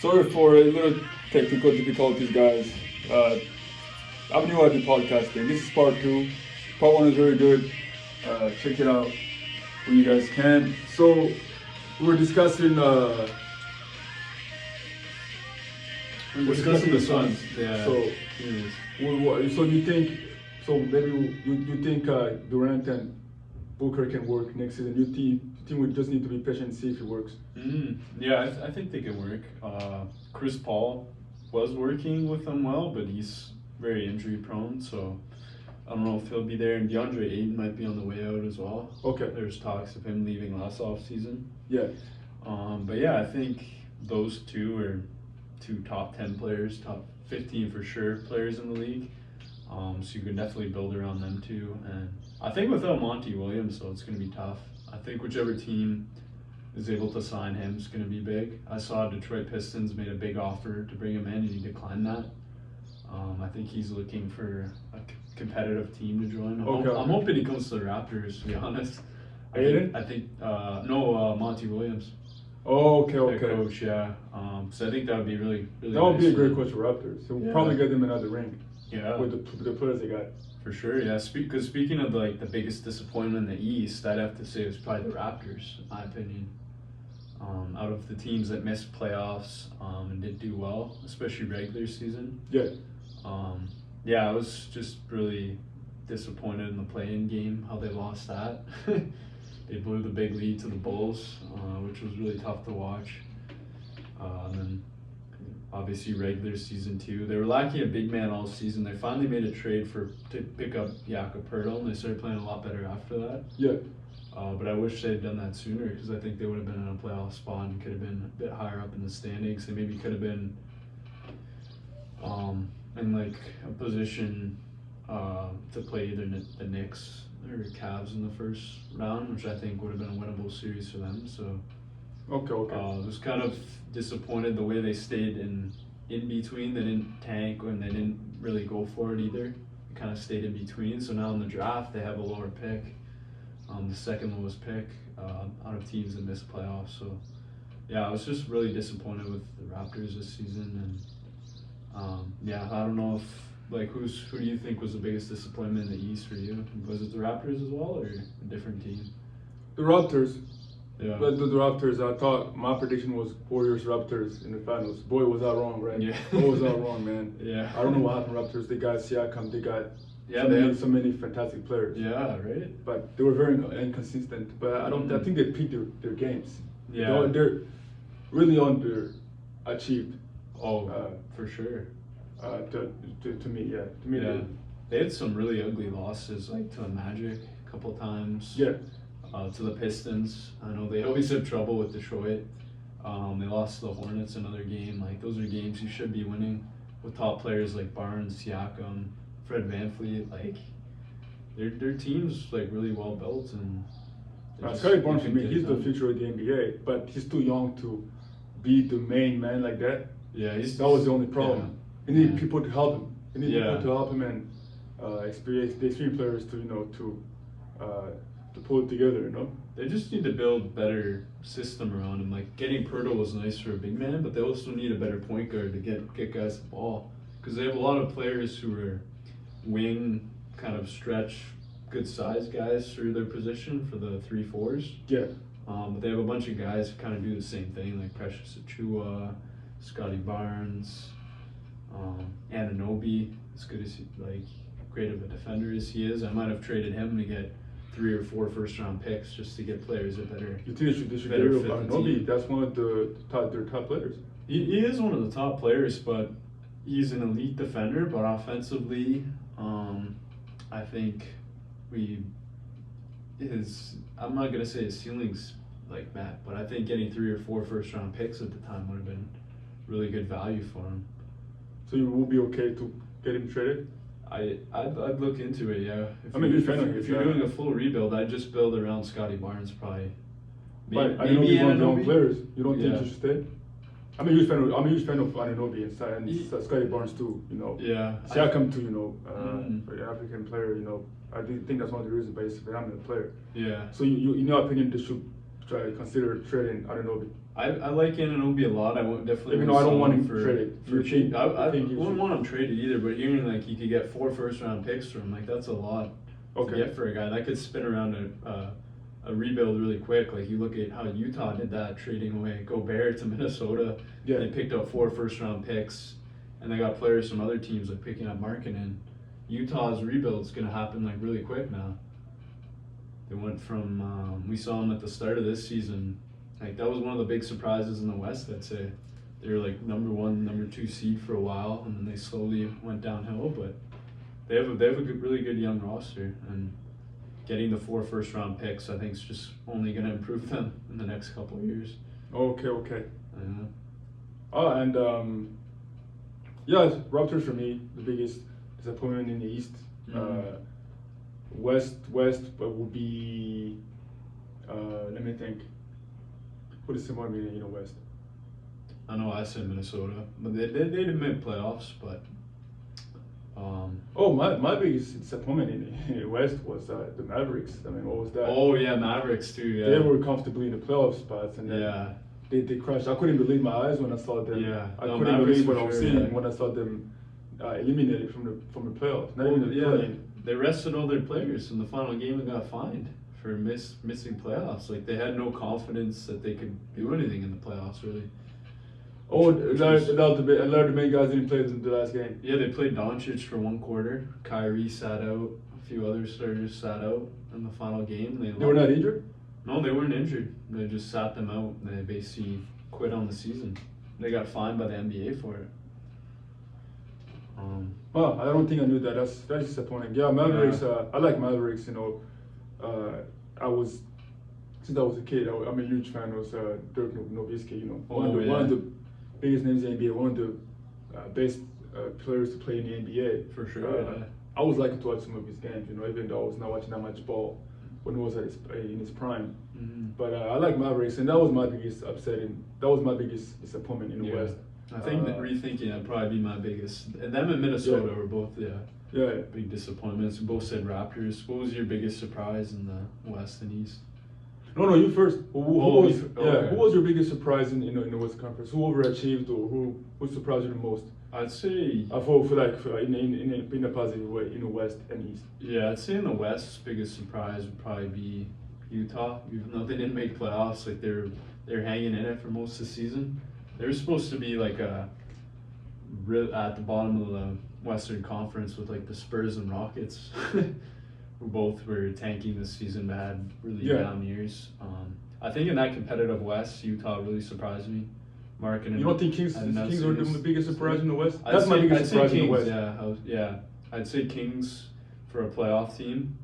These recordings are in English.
Sorry for a little technical difficulties, guys. I'm new at the podcasting. This is part 2. Part 1 is very good. Check it out when you guys can. So we're discussing We're discussing the Suns. Yeah. So you think? So maybe you think Durant and Booker can work next season? You think we just need to be patient and see if it works? Yeah, I think they can work. Chris Paul was working with them well, but he's very injury prone, so I don't know if he'll be there. And DeAndre Ayton might be on the way out as well. Okay. There's talks of him leaving last offseason. Yeah. But yeah, I think those two are 2 top 10 players, top 15 for sure players in the league. So you can definitely build around them too. And I think without Monty Williams, though, it's going to be tough. I think whichever team is able to sign him is going to be big. I saw Detroit Pistons made a big offer to bring him in, and he declined that. I think he's looking for a competitive team to join. I'm hoping he comes to the Raptors, to be honest. I think Monty Williams. Oh, okay. Head coach, yeah. So I think that would be really that would nice be a great coach for Raptors. So we'll probably get them another ring. Yeah. With the players they got. For sure, yeah. Because speaking of the biggest disappointment in the East, I'd have to say it's probably the Raptors, in my opinion. Out of the teams that missed playoffs and did do well, especially regular season. Yeah. Yeah, I was just really disappointed in the play-in game, how they lost that. They blew the big lead to the Bulls, which was really tough to watch. And then obviously regular season too. They were lacking a big man all season. They finally made a trade to pick up Jakob Poeltl, and they started playing a lot better after that. Yeah. But I wish they had done that sooner, because I think they would have been in a playoff spot and could have been a bit higher up in the standings. They maybe could have been in a position to play either the Knicks or Cavs in the first round, which I think would have been a winnable series for them. So Okay. I was kind of disappointed the way they stayed in between. They didn't tank and they didn't really go for it either. They kind of stayed in between. So now in the draft they have a lower pick, the second lowest pick out of teams that missed playoffs. So yeah, I was just really disappointed with the Raptors this season. And yeah, I don't know if who do you think was the biggest disappointment in the East for you? Was it the Raptors as well, or a different team? The Raptors. Yeah. But the Raptors, I thought my prediction was Warriors Raptors in the finals. Boy, was that wrong, right? Yeah. Boy, was that wrong, man. Yeah. I don't know what happened to Raptors. They got Siakam. They got so many fantastic players. Yeah, right. But they were very inconsistent. But I think they peaked their games. Yeah. They're really underachieved. Oh, for sure. To me, yeah. To me, yeah. They had some really ugly losses, like to the Magic a couple times. Yeah. To the Pistons. I know they always have trouble with Detroit. They lost to the Hornets another game. Those are games you should be winning with top players like Barnes, Siakam, Fred VanVleet. Their team's really well built, and Scotty Barnes, for me, he's the future of the NBA, but he's too young to be the main man like that. Yeah, that was the only problem. Yeah. He needed people to help him. He needed people to help him and the experienced players to pull it together, They just need to build a better system around him. Getting Poeltl was nice for a big man, but they also need a better point guard to get guys the ball. Because they have a lot of players who are wing, kind of stretch, good size guys through their position for the 3-4s. Yeah. But they have a bunch of guys who kind of do the same thing, like Precious Achiuwa, Scotty Barnes, Anunoby. As good as great of a defender as he is, I might have traded him to get 3 or 4 first-round picks just to get players that better. You think they should get rid of Anunoby? That's one of their top players. He is one of the top players, but he's an elite defender. But offensively, I think I'm not gonna say his ceiling's like that, but I think getting 3 or 4 first-round picks at the time would have been really good value for him. So you will be okay to get him traded? I'd look into it, yeah. If you're doing a full rebuild, I'd just build around Scotty Barnes probably. But Anunoby is one of the young players. You don't think he should stay? I'm a huge fan of Anunoby and Scotty Barnes too. Yeah. Siakam too. For the African player. I do think that's one of the reasons. But he's a phenomenal player. Yeah. So in your opinion, they should try to consider trading Anunoby? I like Anunoby a lot. I won't definitely. Even though I don't want him for traded. for cheap. I think wouldn't want him traded either. But hearing like you could get 4 first-round picks for him, like that's a lot to get for a guy that could spin around a rebuild really quick. Like you look at how Utah did that, trading away Gobert to Minnesota. Yeah. They picked up 4 first-round picks, and they got players from other teams like picking up Markkanen. Utah's rebuild's gonna happen like really quick now. They went from we saw them at the start of this season. Like that was one of the big surprises in the West. I'd say they were like number 1, number 2 seed for a while, and then they slowly went downhill. But they have a really good young roster, and getting the 4 first-round picks, I think, is just only going to improve them in the next couple of years. Okay. And Raptors for me, the biggest disappointment in the East. West would be. Let me think. What is someone meaning in the West? I know I said Minnesota, but they didn't make playoffs. But my biggest disappointment in the West was the Mavericks. I mean, what was that? Oh yeah, Mavericks too. Yeah, they were comfortably in the playoff spots, and then they crashed. I couldn't believe my eyes when I saw them. Yeah, I couldn't believe what I was seeing when I saw them eliminated from the playoffs. Not even the play-in. They rested all their players in the final game and got fined for missing playoffs. Like they had no confidence that they could do anything in the playoffs, really. A lot of the main guys didn't play the last game. Yeah, they played Doncic for 1 quarter. Kyrie sat out. A few other starters sat out in the final game. They were not injured? No, they weren't injured. They just sat them out. And they basically quit on the season. They got fined by the NBA for it. I don't think I knew that. That's disappointing. Yeah, Mavericks. I like Mavericks. You know, since I was a kid, I'm a huge fan of Dirk Nowitzki. You know, one of the biggest names in the NBA, one of the best players to play in the NBA. For sure. I was lucky to watch some of his games. You know, even though I was not watching that much ball when he was in his prime. Mm-hmm. But I like Mavericks, and that was my biggest disappointment in the West. I think that rethinking that'd probably be my biggest. And them and Minnesota were both big disappointments. We both said Raptors. What was your biggest surprise in the West and East? No, you first. Who was your biggest surprise in the West Conference? Who overachieved or who surprised you the most? I'd say. I feel like in a positive way in the West and East. Yeah, I'd say in the West, biggest surprise would probably be Utah. Even though they didn't make playoffs, like they're hanging in it for most of the season. They were supposed to be like at the bottom of the Western Conference with like the Spurs and Rockets, who both were tanking this season but had really down years. I think in that competitive West, Utah really surprised me. Markkanen. You don't think Kings were the biggest surprise in the West? That's my biggest surprise in the West. I'd say Kings for a playoff team.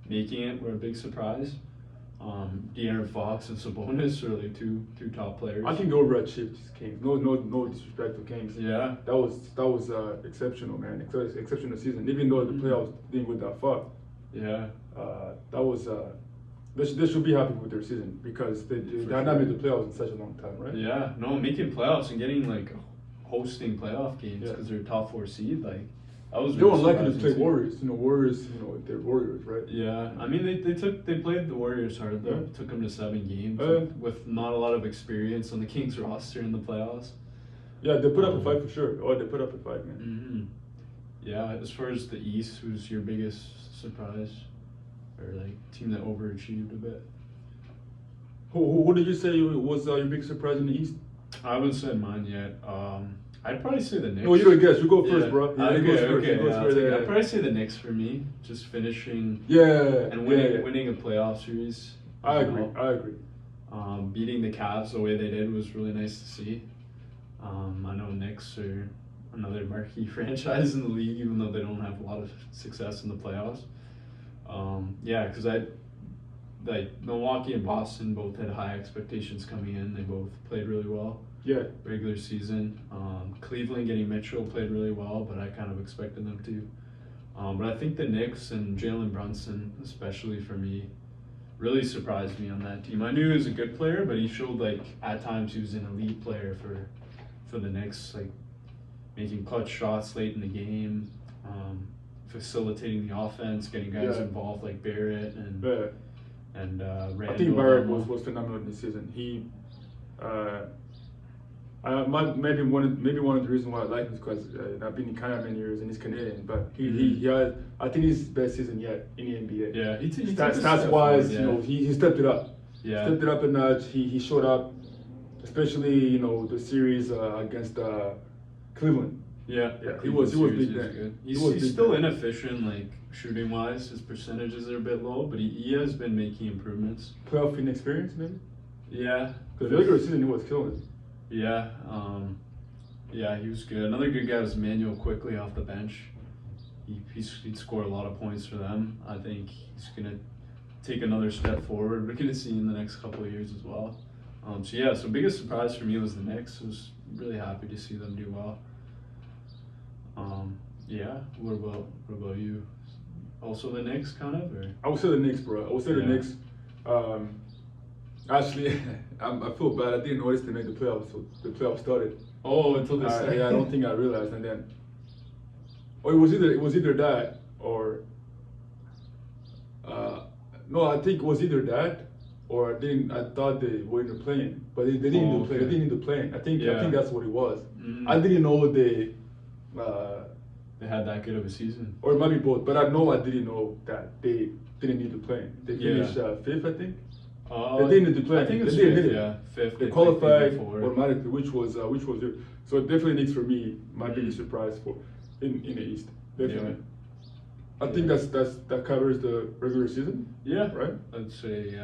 Making it were a big surprise. De'Aaron Fox and Sabonis are like two top players. I think they overachieved Kings. No disrespect to Kings. Yeah. That was exceptional, man. Exceptional season. Even though the playoffs didn't go that far. Yeah. That was. They should be happy with their season because they had not made the playoffs in such a long time, right? Yeah. No, making playoffs and getting like hosting playoff games because they're a top 4 seed, like. They were lucky to play Warriors. Warriors. They're Warriors, right? Yeah, I mean they played the Warriors hard though. Took them to 7 games with not a lot of experience on the Kings roster in the playoffs. Yeah, they put up a fight for sure. They put up a fight, man. Mm-hmm. Yeah, as far as the East, who's your biggest surprise or like team that overachieved a bit? Who did you say was your big surprise in the East? I haven't said mine yet. I'd probably say the Knicks. No, you don't guess. You go first, bro. I'd probably say the Knicks for me. Just finishing. And winning a playoff series. I agree. Beating the Cavs the way they did was really nice to see. I know Knicks are another marquee franchise in the league, even though they don't have a lot of success in the playoffs. Because Milwaukee and Boston both had high expectations coming in. They both played really well. Yeah. Regular season. Cleveland getting Mitchell played really well, but I kind of expected them to. But I think the Knicks and Jalen Brunson, especially for me, really surprised me on that team. I knew he was a good player, but he showed like at times he was an elite player for the Knicks, like making clutch shots late in the game, facilitating the offense, getting guys involved like Barrett and and Randall. I think Barrett was phenomenal this season. He, maybe one of the reasons why I like him is because I've been in Canada many years and he's Canadian, but he had, I think his best season yet in the NBA. Yeah, he stats wise, yeah. you know, he stepped it up. Yeah, stepped it up a notch. He showed up, especially you know the series against Cleveland. Yeah, he was big then. He's still inefficient, like shooting wise. His percentages are a bit low, but he has been making improvements. Playoff inexperience, maybe. Yeah, because the regular season he was killing it. Yeah, yeah, he was good. Another good guy was Manuel Quickly off the bench. He'd score a lot of points for them. I think he's gonna take another step forward. We're gonna see in the next couple of years as well. So biggest surprise for me was the Knicks. I was really happy to see them do well. Yeah. What about you? Also the Knicks, kind of, or? I would say the Knicks, bro. I would say the Knicks. Actually, I feel bad. I didn't notice they made the playoffs. So the playoffs started. Oh, until this. Yeah, I don't think I realized, and then. Or it was either that or. No, I think it was either that, or I thought they were in the play-in, but they didn't do play. They didn't do play-in. I think that's what it was. Mm-hmm. I didn't know they had that good of a season. Or it might be both, but I didn't know that they didn't need to play. They finished fifth, I think. They didn't need to play. I think it was fifth. Yeah, fifth. They qualified automatically, which was good. So it definitely Knicks for me, my biggest surprise in the East. Definitely. Yeah. I think that covers the regular season. Yeah, right. I'd say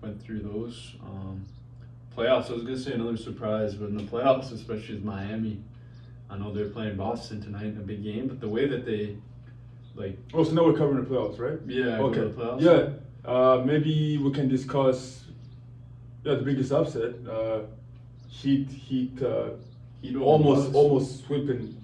went through those playoffs. I was gonna say another surprise, but in the playoffs, especially is Miami. I know they're playing Boston tonight in a big game, but the way that they Oh, so now we're covering the playoffs, right? Yeah. Okay. The playoffs. Yeah. Maybe we can discuss. The biggest upset. Heat almost sweeping.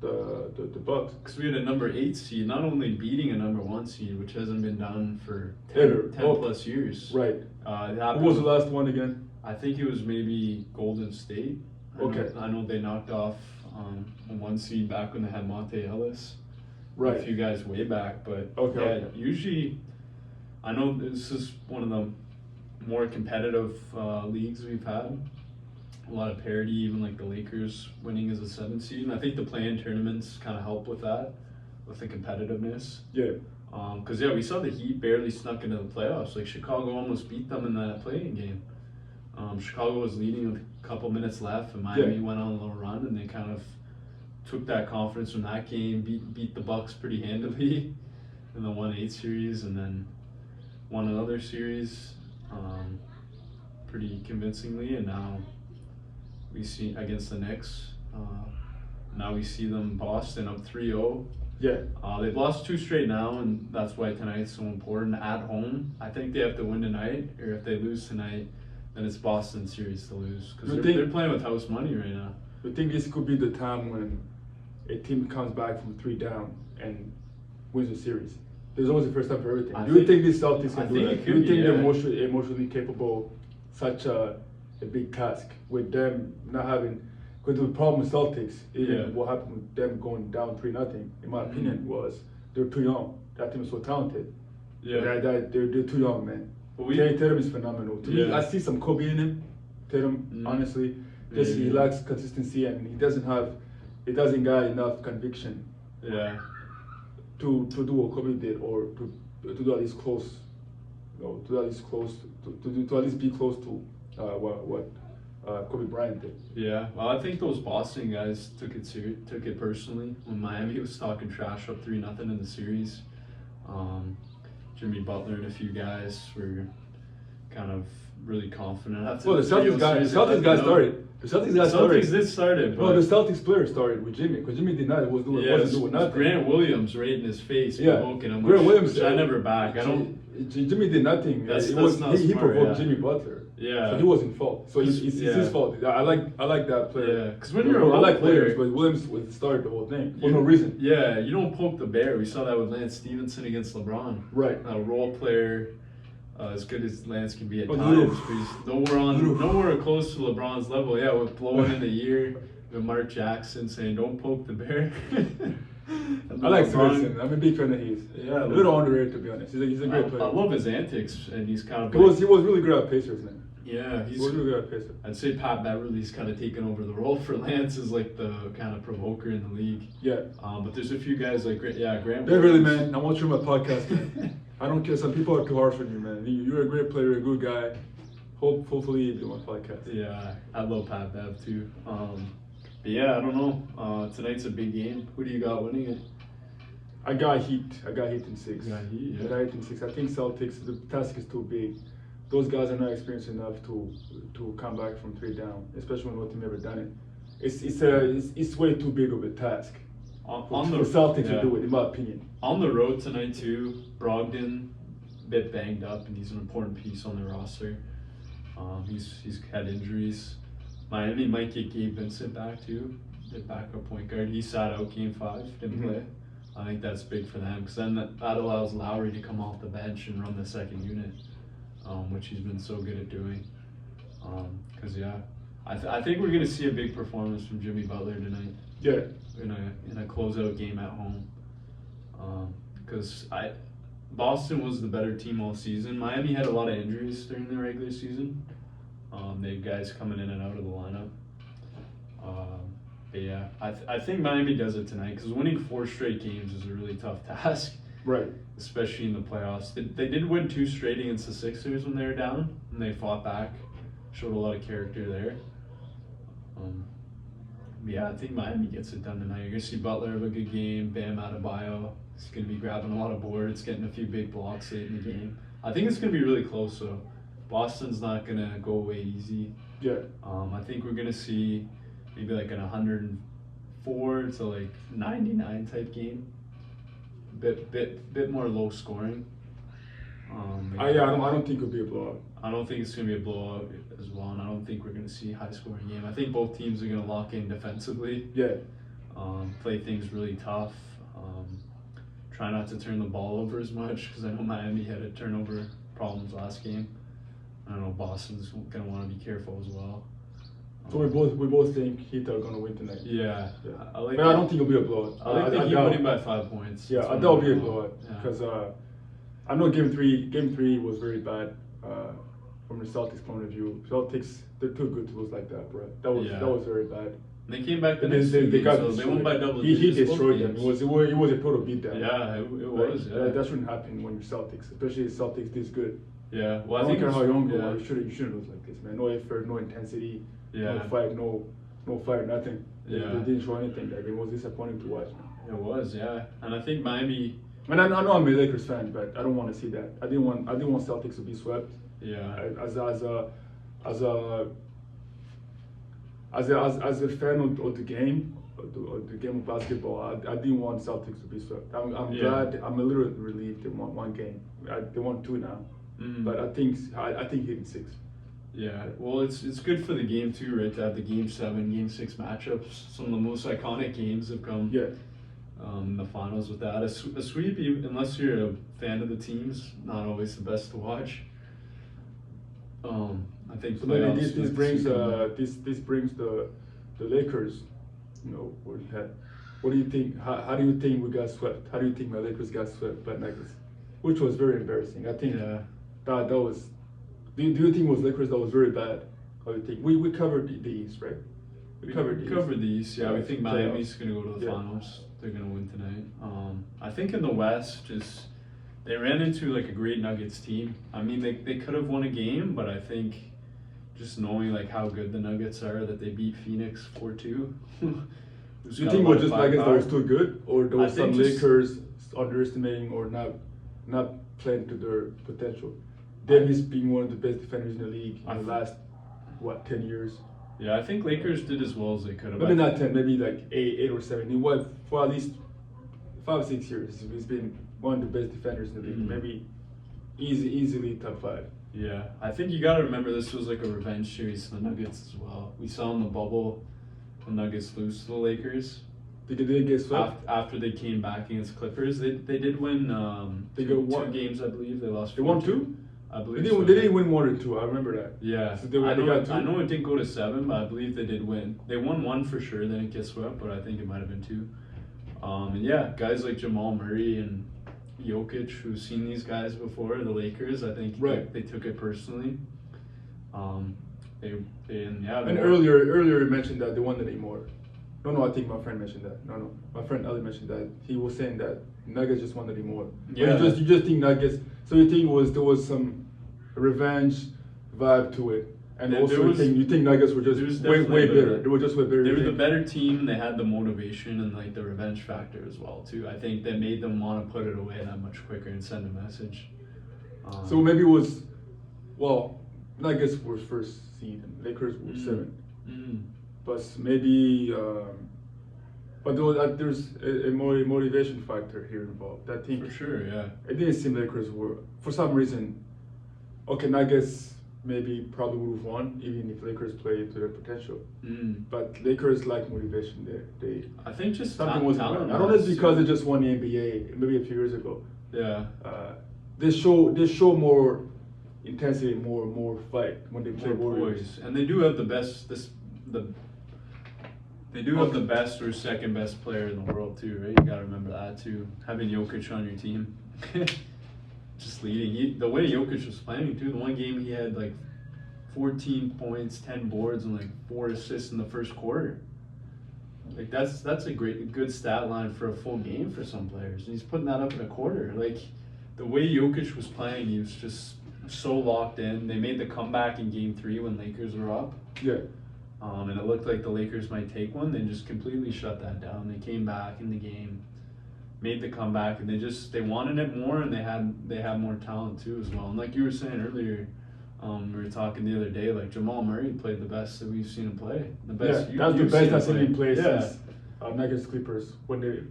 The Bucks. Because we had a number 8 seed, not only beating a number 1 seed, which hasn't been done for 10 plus years. Right. Who was the last one again? I think it was maybe Golden State. I know they knocked off a 1 seed back when they had Monte Ellis. Right. A few guys way back, but usually, I know this is one of the more competitive leagues we've had. A lot of parity, even like the Lakers winning as a 7 seed. And I think the play-in tournaments kind of help with that, with the competitiveness. Yeah. Because we saw the Heat barely snuck into the playoffs. Like Chicago almost beat them in that play-in game. Chicago was leading with a couple minutes left, and Miami went on a little run, and they kind of took that confidence from that game, beat the Bucks pretty handily in the 1-8 series, and then won another series pretty convincingly, and now we see against the Knicks. Now we see them Boston up 3-0. Yeah. They've lost 2 straight now, and that's why tonight's so important. At home, I think they have to win tonight, or if they lose tonight, then it's Boston's series to lose, because they're playing with house money right now. I think this could be the time when a team comes back from 3 down and wins the series. There's always a first time for everything. Do you think these Celtics can do that? Do you think they're emotionally capable? Such a big task with them not having. Because the problem with Celtics, what happened with them going down 3-0, in my opinion, was they're too young. That team is so talented. Yeah. They're too young, man. Tatum is phenomenal. To me, I see some Kobe in him. Tatum, honestly, just he lacks consistency and he doesn't got enough conviction. Yeah. To do what Kobe did, or to do at least close, to at least be close to what Kobe Bryant did. Yeah, well, I think those Boston guys took it personally when Miami was talking trash up 3-0 in the series. Jimmy Butler and a few guys were kind of really confident. Well, the Celtics guy started. The Celtics did start it. But the Celtics player started with Jimmy, because Jimmy did not wasn't doing nothing. Grant Williams right in his face, provoking him. Grant Williams, which I never back. Jimmy did nothing. He provoked Jimmy Butler. Yeah. So he was in fault. So it's his fault. I like that player. Yeah. Because when you're a role player, players, but Williams started the whole thing for no reason. Yeah, you don't poke the bear. We saw that with Lance Stevenson against LeBron. Right. A role player. As good as Lance can be at times, but he's nowhere close to LeBron's level. Yeah, with blowing in the ear, with Mark Jackson saying, "Don't poke the bear." I like Svensson. I'm a big fan of his. Yeah, a little underrated to be honest. He's a great player. I love his antics, and he's kind of. He was really good at Pacers, man. Yeah, he was really good at Pacers. I'd say Pat Beverly's kind of taken over the role for Lance as like the kind of provoker in the league. Yeah. But there's a few guys like Grant. Beverly, man, I want you on my podcast, man. I don't care. Some people are too harsh on you, man. You're a great player, a good guy. Hopefully you do my podcast. Yeah, I love Pat Bev too. But yeah, I don't know. Tonight's a big game. Who do you got winning it? I got Heat in 6. You got Heat, yeah. I got Heat in 6. I think Celtics, the task is too big. Those guys are not experienced enough to come back from 3 down, especially when no team ever done it. It's way too big of a task for Celtics to do it, in my opinion. On the road tonight too, Brogdon, a bit banged up, and he's an important piece on the roster. He's had injuries. Miami might get Gabe Vincent back too, the backup point guard. He sat out Game 5, didn't play. I think that's big for them because then that allows Lowry to come off the bench and run the second unit, which he's been so good at doing. I think we're gonna see a big performance from Jimmy Butler tonight. Yeah. In a closeout game at home. Because Boston was the better team all season. Miami had a lot of injuries during the regular season. They had guys coming in and out of the lineup. But yeah, I think Miami does it tonight because winning 4 straight games is a really tough task. Right. Especially in the playoffs. They did win 2 straight against the Sixers when they were down, and they fought back. Showed a lot of character there. Yeah, I think Miami gets it done tonight. You're going to see Butler have a good game. Bam Adebayo. He's going to be grabbing a lot of boards, getting a few big blocks late in the game. I think it's going to be really close, though. Boston's not going to go away easy. Yeah. I think we're going to see maybe like an 104 to like 99 type game. Bit more low scoring. I don't think it'll be a blowout. I don't think it's going to be a blowout as well, and I don't think we're going to see a high-scoring game. I think both teams are going to lock in defensively. Yeah. Play things really tough. Try not to turn the ball over as much because I know Miami had a turnover problems last game. I know Boston's going to want to be careful as well. So we both think Heat are going to win tonight. Yeah. But I don't think it'll be a blowout. I like the Heat winning by 5 points. Yeah, I thought it'll be a blowout because I know Game 3 was very bad. From the Celtics point of view, Celtics, they're too good to lose like that, bro. That was very bad. They came back the next two games, so they won by double digits. He destroyed them. It was a total beatdown. Yeah, it was. Yeah. That shouldn't happen when you're Celtics, especially if Celtics this good. Yeah, well, I don't care how young you are. You shouldn't lose like this, man. No effort, no intensity, no fight, no fight, nothing. They didn't show anything. Like, it was disappointing to watch, man. It was, yeah. And I think Miami. And I know I'm a Lakers fan, but I don't want to see that. I didn't want Celtics to be swept. Yeah. As a fan of the game, the game of basketball, I didn't want Celtics to be swept. I'm glad. I'm a little relieved they won 1 game. They won 2 now, but I think hitting 6. Yeah, well, it's good for the game too, right? To have the Game 7, Game 6 matchups. Some of the most iconic games have come. Yeah. In the finals with that. A sweep, unless you're a fan of the teams, not always the best to watch. I think so. Maybe this brings the Lakers. You know, what do you think? How do you think we got swept? How do you think my Lakers got swept by Nuggets? Which was very embarrassing. I think that was. Do you think it was Lakers that was very bad? How do you think? We covered the East, right? We covered the East. Yeah, we think Miami's going to go to the finals. They're going to win tonight. I think in the West, they ran into like a great Nuggets team. I mean, they could have won a game, but I think just knowing like how good the Nuggets are, that they beat Phoenix 4-2. Do you think it was just Nuggets that was too good, or there was some Lakers underestimating or not playing to their potential? Davis being one of the best defenders in the league in the last 10 years. Yeah, I think Lakers did as well as they could have. Maybe not 10, maybe like 8 or 7. For at least 5 or 6 years, he's been one of the best defenders in the league. Maybe easily top 5. Yeah, I think you got to remember this was like a revenge series to the Nuggets as well. We saw in the bubble the Nuggets lose to the Lakers. They get swept after they came back against Clippers. They did win. They got 2 games, I believe. They lost. They won 2. I believe they didn't win 1 or 2. I remember that. Yeah, so I know it didn't go to 7, but I believe they did win. They won 1 for sure. They didn't get swept, but I think it might have been 2. And yeah, guys like Jamal Murray and Jokic, who've seen these guys before, the Lakers, I think they took it personally. And earlier you mentioned that they wanted it more. No, I think my friend mentioned that. No, my friend Ali mentioned that. He was saying that Nuggets just wanted it more. Yeah. You just think Nuggets. So you think there was some revenge vibe to it, and also you think Nuggets were just way better. They were just way better. They were the better team. They had the motivation and like the revenge factor as well too. I think that made them want to put it away that much quicker and send a message. So maybe it was, Nuggets were first seed and Lakers were 7th. Mm-hmm. But maybe, but there's a more motivation factor here involved. I think for sure, yeah. It didn't seem Lakers were, for some reason, Nuggets maybe probably would have won even if Lakers played to their potential. But Lakers like motivation there. I think just something was right. I don't know if it's because they just won the NBA maybe a few years ago. Yeah. They show more intensity, more fight when they play Warriors. And they do have the best They do have the best or second best player in the world too, right? You gotta remember that too. Having Jokic on your team, just leading. The way Jokic was playing too. The one game he had like 14 points, 10 boards, and like 4 assists in the first quarter. Like that's a good stat line for a full game for some players. And he's putting that up in a quarter. Like the way Jokic was playing, he was just so locked in. They made the comeback in Game 3 when Lakers were up. Yeah. And it looked like the Lakers might take one. They just completely shut that down. They came back in the game, made the comeback, and they wanted it more, and they had more talent too as well. And like you were saying earlier, we were talking the other day, like Jamal Murray played the best that we've seen him play. The best. Yeah, that's the best I've seen him play since Nuggets Clippers when they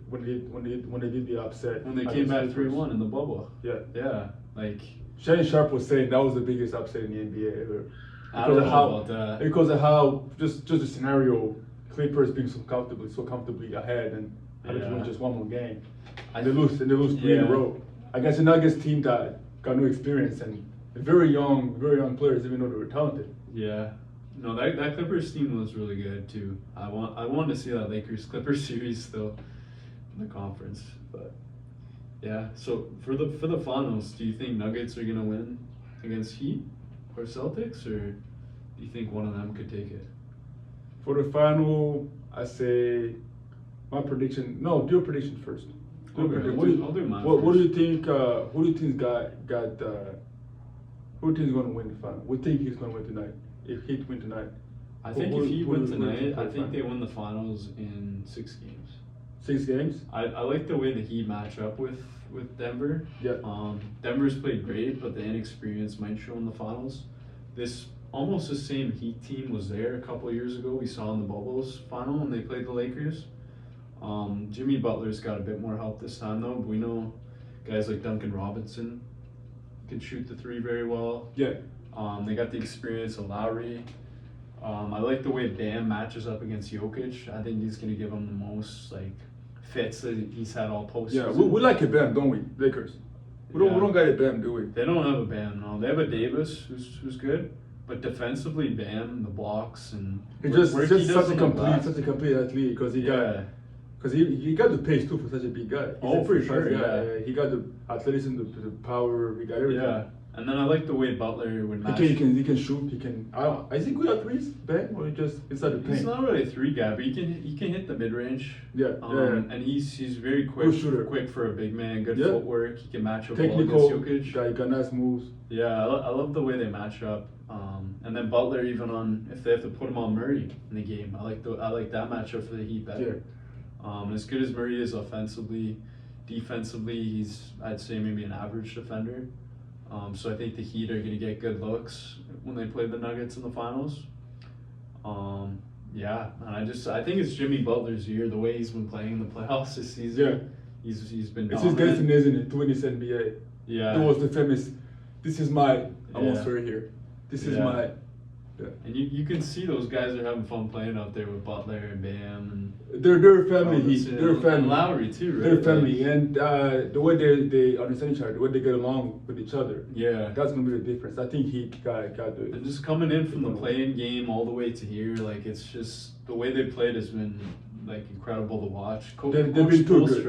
did the upset. When they came back 3-1 in the bubble. Yeah. Yeah. Like Shannon Sharp was saying that was the biggest upset in the NBA ever. I don't know about that. Because of how just the scenario, Clippers being so comfortably ahead and having to win just one more game, and they lose 3 in a row against the Nuggets team that got no experience and very young players, even though they were talented. Yeah, no, that Clippers team was really good too. I want to see that Lakers Clippers series still in the conference, but yeah. So for the finals, do you think Nuggets are gonna win against Heat or Celtics, or do you think one of them could take it? For the final, I say my prediction. No, do your prediction first. I'll do mine what first. do you think? Who do you think who do you think is going to win the final? We think he's going to win tonight. If Heat win tonight, I think if Heat win tonight, I think they win the finals in 6 games. 6 games. I like the way the Heat match up with Denver. Yeah. Denver's played great, but the inexperience might show in the finals. This almost the same Heat team was there a couple of years ago. We saw in the Bubbles final when they played the Lakers. Jimmy Butler's got a bit more help this time though. But we know guys like Duncan Robinson can shoot the 3 very well. Yeah. They got the experience of Lowry. I like the way Bam matches up against Jokic. I think he's going to give him the most fits that he's had all postseason. Yeah, we like a Bam, don't we, Lakers? We don't got a Bam, do we? They don't have a Bam, no. They have a Davis who's good, but defensively, Bam, the blocks and He's just such a complete athlete because he got the pace too for such a big guy. He's for sure. Yeah. He got the athleticism, the power. He got everything. Yeah. And then I like the way Butler would match. He can shoot. He can. Is he good at threes, Ben, or just inside the paint? He's not really a 3 guy, but he can hit the mid range. Yeah. And he's very quick. Good shooter. Quick for a big man. Good footwork. He can match up technical well against Jokic. Guy, got nice moves. Yeah, I love the way they match up. And then Butler, even if they have to put him on Murray in the game, I like that matchup for the Heat better. Yeah. As good as Murray is offensively, defensively, he's I'd say maybe an average defender. So I think the Heat are going to get good looks when they play the Nuggets in the finals. Yeah, and I think it's Jimmy Butler's year. The way he's been playing in the playoffs this season, he's been. It's his destiny, isn't it? To win this NBA. Yeah. That was the famous. This is my. I won't swear here. This is my. Yeah. And you can see those guys are having fun playing out there with Butler and Bam and they're family. They're family. And Lowry too, right? They're family, and the way they understand each other, the way they get along with each other. Yeah, that's gonna be the difference. I think he got the. And just coming in from the play-in game all the way to here, it's just the way they played has been like incredible to watch. They've been too good.